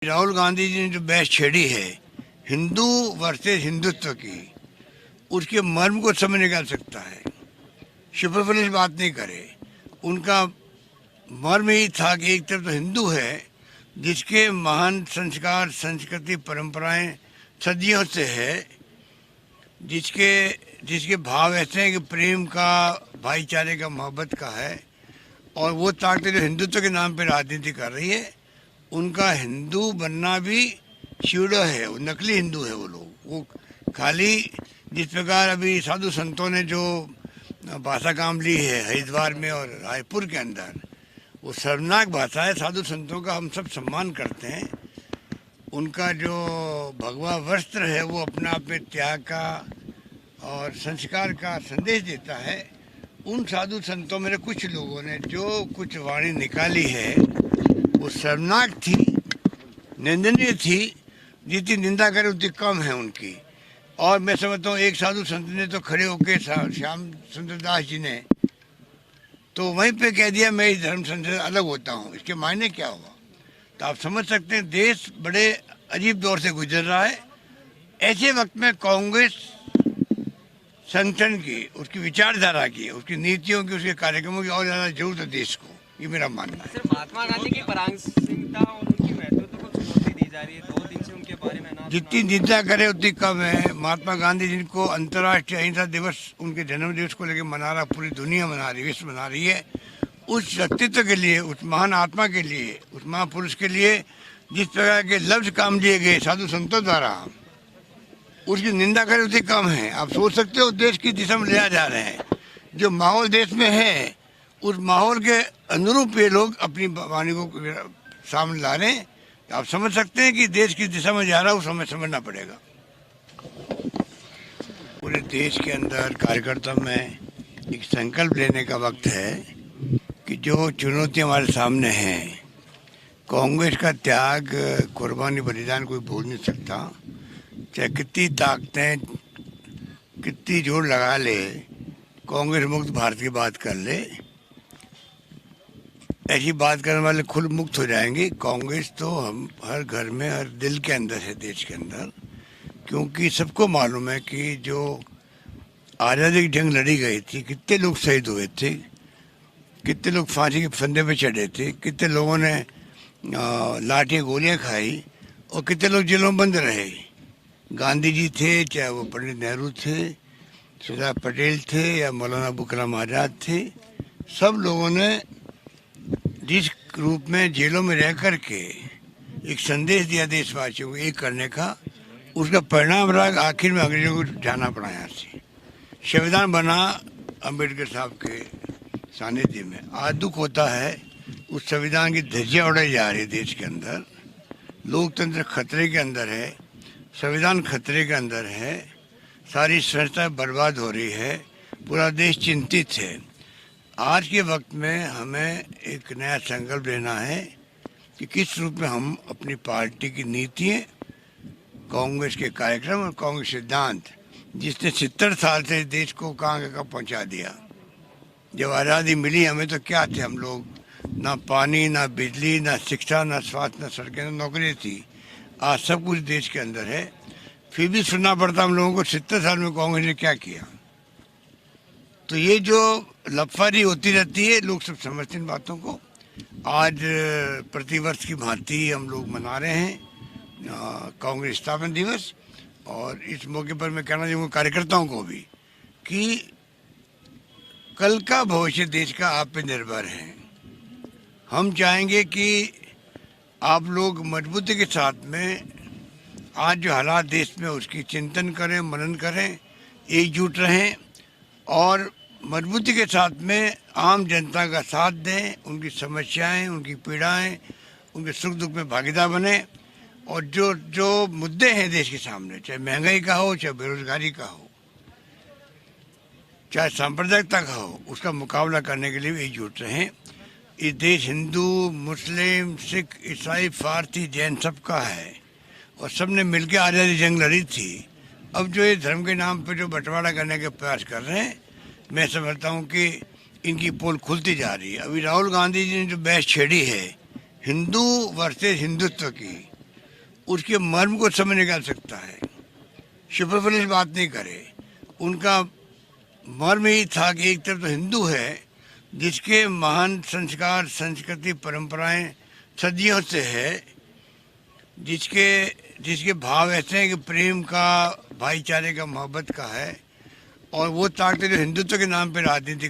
राहुल गांधी जी ने जो बहस छेड़ी है हिंदू वर्सेस हिंदुत्व की, उसके मर्म को समझ निकाल सकता है। सुपरफिशियल बात नहीं करे। उनका मर्म यही था कि एक तरफ तो हिंदू है जिसके महान संस्कार, संस्कृति, परंपराएं सदियों से है, जिसके जिसके भाव ऐसे हैं कि प्रेम का, भाईचारे का, मोहब्बत का है। और वो ताकत जो हिंदुत्व के नाम पर राजनीति कर रही है, उनका हिंदू बनना भी स्यूडो है, वो नकली हिंदू है। वो लोग वो खाली जिस प्रकार अभी साधु संतों ने जो भाषा काम ली है हरिद्वार में और रायपुर के अंदर, वो शर्मनाक भाषा है। साधु संतों का हम सब सम्मान करते हैं, उनका जो भगवा वस्त्र है वो अपना आप में त्याग का और संस्कार का संदेश देता है। उन साधु संतों में कुछ लोगों ने जो कुछ वाणी निकाली है वो शर्मनाक थी, निंदनीय थी। जितनी निंदा करे उतनी कम है उनकी। और मैं समझता हूँ एक साधु संत ने तो खड़े होकर श्याम सुंदर दास जी ने तो वहीं पे कह दिया मैं इस धर्म संघ से अलग होता हूँ। इसके मायने क्या हुआ? तो आप समझ सकते हैं देश बड़े अजीब दौर से गुजर रहा है। ऐसे वक्त में कांग्रेस संगठन की, उसकी विचारधारा की, उसकी नीतियों की, उसके कार्यक्रमों की और ज़्यादा जरूरत है देश को। ये मेरा मानना है। सिर्फ महात्मा गांधी की प्रासंगिकता और उनकी महत्वता को चुनौती दी जा रही है। 2 दिन से उनके बारे में जितनी निंदा करे उतनी कम है। महात्मा गांधी जिनको अंतर्राष्ट्रीय अहिंसा दिवस, उनके जन्म दिवस को लेकर मना रहा, पूरी दुनिया मना रही, विश्व मना रही है। उस व्यक्तित्व के लिए, उस महान आत्मा के लिए, उस महापुरुष के लिए जिस प्रकार के लफ्ज काम लिए गए साधु संतों द्वारा, उसकी निंदा करे उतनी कम है। आप सोच सकते हो देश की दिशा में ले जा रहे हैं। जो माहौल देश में है उस माहौल के अनुरूप ये लोग अपनी वाणी को सामने ला रहे हैं। आप समझ सकते हैं कि देश किस दिशा में जा रहा है, उस हमें समझना पड़ेगा। पूरे देश के अंदर कार्यकर्ता में एक संकल्प लेने का वक्त है कि जो चुनौतियां हमारे सामने हैं, कांग्रेस का त्याग, कुर्बानी, बलिदान कोई भूल नहीं सकता। चाहे कितनी ताकतें, कितनी जोर लगा ले, कांग्रेस मुक्त भारत की बात कर ले, ऐसी बात करने वाले खुद मुक्त हो जाएंगे। कांग्रेस तो हम हर घर में, हर दिल के अंदर है, देश के अंदर। क्योंकि सबको मालूम है कि जो आज़ादी की जंग लड़ी गई थी, कितने लोग शहीद हुए थे, कितने लोग फांसी के फंदे पे चढ़े थे, कितने लोगों ने लाठी गोलियां खाई और कितने लोग जेलों में बंद रहे। गांधी जी थे, चाहे वो पंडित नेहरू थे, सरदार पटेल थे या मौलाना अबुल कलाम आज़ाद थे, सब लोगों ने जिस रूप में जेलों में रह कर के एक संदेश दिया देशवासियों को एक करने का, उसका परिणाम रहा आखिर में अंग्रेजों को जाना पड़ा यहाँ से। संविधान बना अम्बेडकर साहब के सानिध्य में। आज दुख होता है उस संविधान की धज्जियाँ उड़ाई जा रही है देश के अंदर। लोकतंत्र खतरे के अंदर है, संविधान खतरे के अंदर है, सारी संस्थाएं बर्बाद हो रही है, पूरा देश चिंतित है। आज के वक्त में हमें एक नया संकल्प लेना है कि किस रूप में हम अपनी पार्टी की नीतियाँ, कांग्रेस के कार्यक्रम और कांग्रेस सिद्धांत, जिसने 70 साल से देश को कहाँ कहाँ पहुँचा दिया। जब आज़ादी मिली हमें तो क्या थे हम लोग? ना पानी, ना बिजली, ना शिक्षा, ना स्वास्थ्य, ना सड़कें, ना नौकरी थी। आज सब कुछ देश के अंदर है, फिर भी सुनना पड़ता हम लोगों को 70 साल में कांग्रेस ने क्या किया। तो ये जो लफारी होती रहती है, लोग सब समझते इन बातों को। आज प्रतिवर्ष की भांति हम लोग मना रहे हैं कांग्रेस स्थापना दिवस। और इस मौके पर मैं कहना चाहूँगा कार्यकर्ताओं को भी कि कल का भविष्य देश का आप पे निर्भर है। हम चाहेंगे कि आप लोग मजबूती के साथ में आज जो हालात देश में उसकी चिंतन करें, मनन करें, एकजुट रहें और मजबूती के साथ में आम जनता का साथ दें, उनकी समस्याएं, उनकी पीड़ाएं, उनके सुख दुख में भागीदार बने। और जो जो मुद्दे हैं देश के सामने, चाहे महंगाई का हो, चाहे बेरोजगारी का हो, चाहे सांप्रदायिकता का हो, उसका मुकाबला करने के लिए भी एकजुट रहें। ये देश हिंदू, मुस्लिम, सिख, ईसाई, फारसी, जैन सबका है और सब ने मिलकर आज़ादी जंग लड़ी थी। अब जो ये धर्म के नाम पर जो बंटवारा करने के प्रयास कर रहे हैं, मैं समझता हूँ कि इनकी पोल खुलती जा रही है। अभी राहुल गांधी जी ने जो बहस छेड़ी है हिंदू वर्सेस हिंदुत्व की, उसके मर्म को समझ निकाल सकता है, सुपरफिशियल बात नहीं करे। उनका मर्म यही था कि एक तरफ तो हिंदू है जिसके महान संस्कार, संस्कृति, परंपराएं सदियों से है, जिसके जिसके भाव ऐसे हैं कि प्रेम का, भाईचारे का, मोहब्बत का है, और वो ताकतें जो हिंदुत्व के नाम पे राजनीति